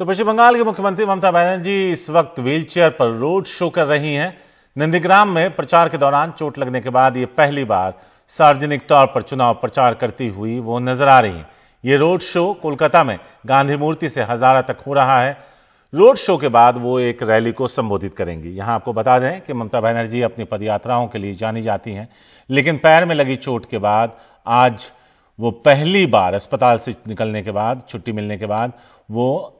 तो पश्चिम बंगाल की मुख्यमंत्री ममता बनर्जी इस वक्त व्हीलचेयर पर रोड शो कर रही हैं। नंदीग्राम में प्रचार के दौरान चोट लगने के बाद ये पहली बार सार्वजनिक तौर पर चुनाव प्रचार करती हुई वो नजर आ रही हैं। ये रोड शो कोलकाता में गांधी मूर्ति से हजारा तक हो रहा है। रोड शो के बाद वो एक रैली को संबोधित करेंगी। यहां आपको बता दें कि ममता बनर्जी अपनी पदयात्राओं के लिए जानी जाती हैं, लेकिन पैर में लगी चोट के बाद आज वो पहली बार अस्पताल से निकलने के बाद, छुट्टी मिलने के बाद वो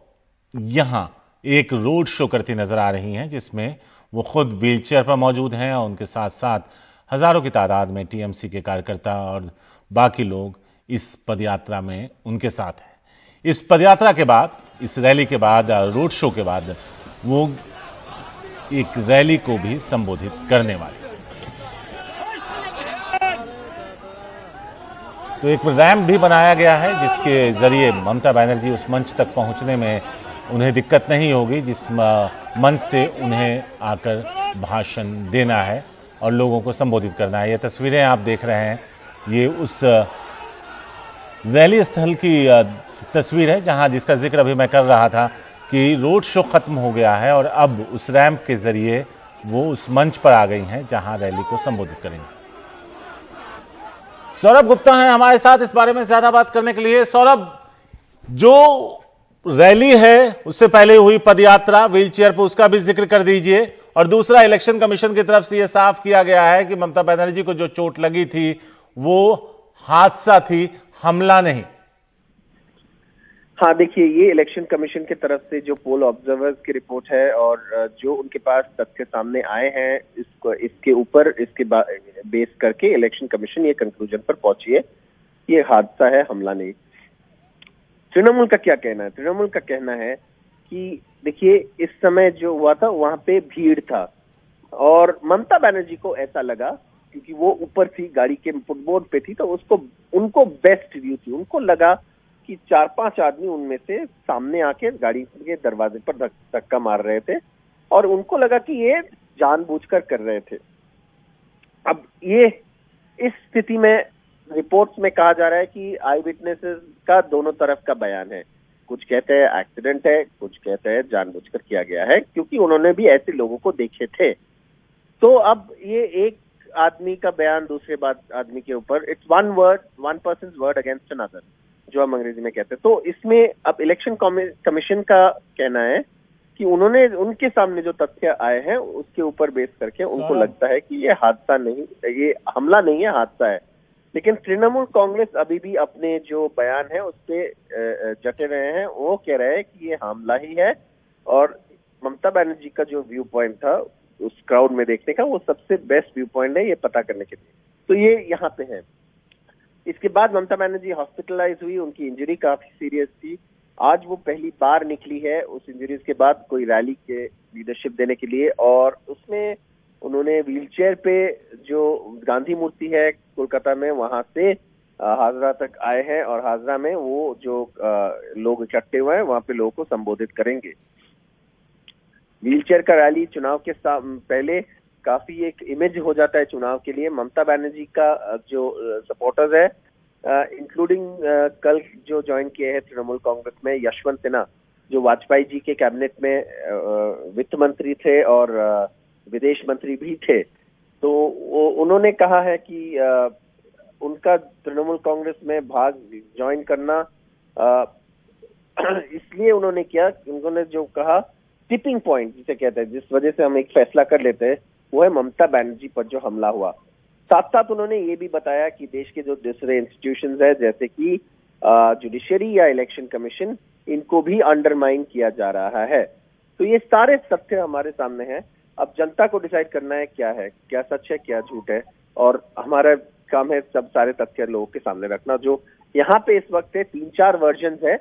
यहां एक रोड शो करती नजर आ रही हैं, जिसमें वो खुद व्हीलचेयर पर मौजूद हैं और उनके साथ साथ हजारों की तादाद में टीएमसी के कार्यकर्ता और बाकी लोग इस पदयात्रा में उनके साथ हैं। इस पदयात्रा के बाद, इस रैली के बाद, रोड शो के बाद वो एक रैली को भी संबोधित करने वाले। तो एक रैंप भी बनाया गया है जिसके जरिए ममता बनर्जी उस मंच तक पहुंचने में उन्हें दिक्कत नहीं होगी, जिस मंच से उन्हें आकर भाषण देना है और लोगों को संबोधित करना है। ये तस्वीरें आप देख रहे हैं, ये उस रैली स्थल की तस्वीर है जहां जिसका जिक्र अभी मैं कर रहा था कि रोड शो खत्म हो गया है और अब उस रैंप के जरिए वो उस मंच पर आ गई हैं जहां रैली को संबोधित करेंगे। सौरभ गुप्ता हैं हमारे साथ इस बारे में ज्यादा बात करने के लिए। सौरभ, जो रैली है उससे पहले हुई पदयात्रा व्हीलचेयर पर, उसका भी जिक्र कर दीजिए। और दूसरा, इलेक्शन कमीशन की तरफ से यह साफ किया गया है कि ममता बनर्जी को जो चोट लगी थी वो हादसा थी, हमला नहीं। हाँ, देखिए, ये इलेक्शन कमीशन की तरफ से जो पोल ऑब्जर्वर्स की रिपोर्ट है और जो उनके पास तथ्य सामने आए हैं, इसके ऊपर इसके बेस करके इलेक्शन कमीशन ये कंक्लूजन पर पहुंची है, ये हादसा है, हमला नहीं। तृणमूल का क्या कहना है? तृणमूल का कहना है कि देखिए, इस समय जो हुआ था वहां पे भीड़ था और ममता बनर्जी को ऐसा लगा, क्योंकि वो ऊपर थी, गाड़ी के फुटबोर्ड पे थी, तो उनको बेस्ट व्यू थी। उनको लगा कि 4-5 आदमी उनमें से सामने आके गाड़ी के दरवाजे पर धक्का मार रहे थे और उनको लगा कि ये जानबूझकर कर रहे थे। अब ये इस स्थिति में रिपोर्ट्स में कहा जा रहा है कि आई विटनेसेस का दोनों तरफ का बयान है। कुछ कहते हैं एक्सीडेंट है, कुछ कहते हैं जानबूझकर किया गया है, क्योंकि उन्होंने भी ऐसे लोगों को देखे थे। तो अब ये एक आदमी का बयान दूसरे आदमी के ऊपर, it's one persons word against another, जो हम अंग्रेजी में कहते हैं। तो इसमें अब इलेक्शन कमीशन का कहना है कि उन्होंने उनके सामने जो तथ्य आए हैं उसके ऊपर बेस करके उनको लगता है कि ये हादसा नहीं, ये हमला नहीं है, हादसा है। लेकिन तृणमूल कांग्रेस अभी भी अपने जो बयान है उस पे जटे रहे हैं। वो कह रहे हैं कि ये हमला ही है और ममता बनर्जी का जो व्यू पॉइंट था उस क्राउड में देखने का, वो सबसे बेस्ट व्यू पॉइंट है ये पता करने के लिए। तो ये यहाँ पे है। इसके बाद ममता बनर्जी हॉस्पिटलाइज हुई, उनकी इंजरी काफी सीरियस थी। आज वो पहली बार निकली है उस इंजरीज के बाद कोई रैली के लीडरशिप देने के लिए, और उसमें उन्होंने व्हीलचेयर पे जो गांधी मूर्ति है कोलकाता में, वहां से हाजरा तक आए हैं और हाजरा में वो जो लोग इकट्ठे हुए हैं वहां पे लोगों को संबोधित करेंगे। व्हीलचेयर का रैली चुनाव के पहले काफी एक इमेज हो जाता है चुनाव के लिए। ममता बनर्जी का जो सपोर्टर्स है, इंक्लूडिंग कल जो ज्वाइन किए हैं तृणमूल कांग्रेस में यशवंत सिन्हा, जो वाजपेयी जी के कैबिनेट में वित्त मंत्री थे और विदेश मंत्री भी थे, तो उन्होंने कहा है कि उनका तृणमूल कांग्रेस में भाग ज्वाइन करना इसलिए उन्होंने किया, उन्होंने जो कहा टिपिंग पॉइंट जिसे कहते हैं, जिस वजह से हम एक फैसला कर लेते हैं, वो है ममता बनर्जी पर जो हमला हुआ। साथ साथ उन्होंने ये भी बताया कि देश के जो दूसरे इंस्टीट्यूशंस है जैसे कि जुडिशरी या इलेक्शन कमीशन, इनको भी अंडरमाइन किया जा रहा है। तो ये सारे तथ्य हमारे सामने हैं। अब जनता को डिसाइड करना है क्या सच है, क्या झूठ है, और हमारा काम है सब सारे तथ्य लोगों के सामने रखना। जो यहाँ पे इस वक्त है 3-4 वर्जन है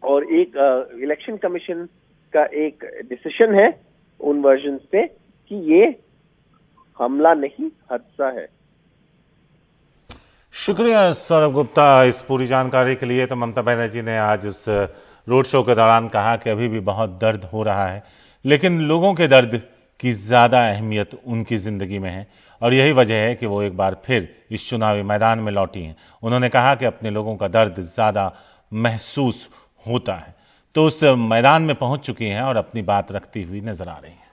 और एक इलेक्शन कमीशन का एक डिसीजन है उन वर्जन पे कि ये हमला नहीं, हादसा है। शुक्रिया सौरभ गुप्ता इस पूरी जानकारी के लिए। तो ममता बनर्जी ने आज उस रोड शो के दौरान कहा कि अभी भी बहुत दर्द हो रहा है, लेकिन लोगों के दर्द की ज्यादा अहमियत उनकी जिंदगी में है और यही वजह है कि वो एक बार फिर इस चुनावी मैदान में लौटी हैं। उन्होंने कहा कि अपने लोगों का दर्द ज्यादा महसूस होता है। तो उस मैदान में पहुंच चुकी हैं और अपनी बात रखती हुई नजर आ रही हैं।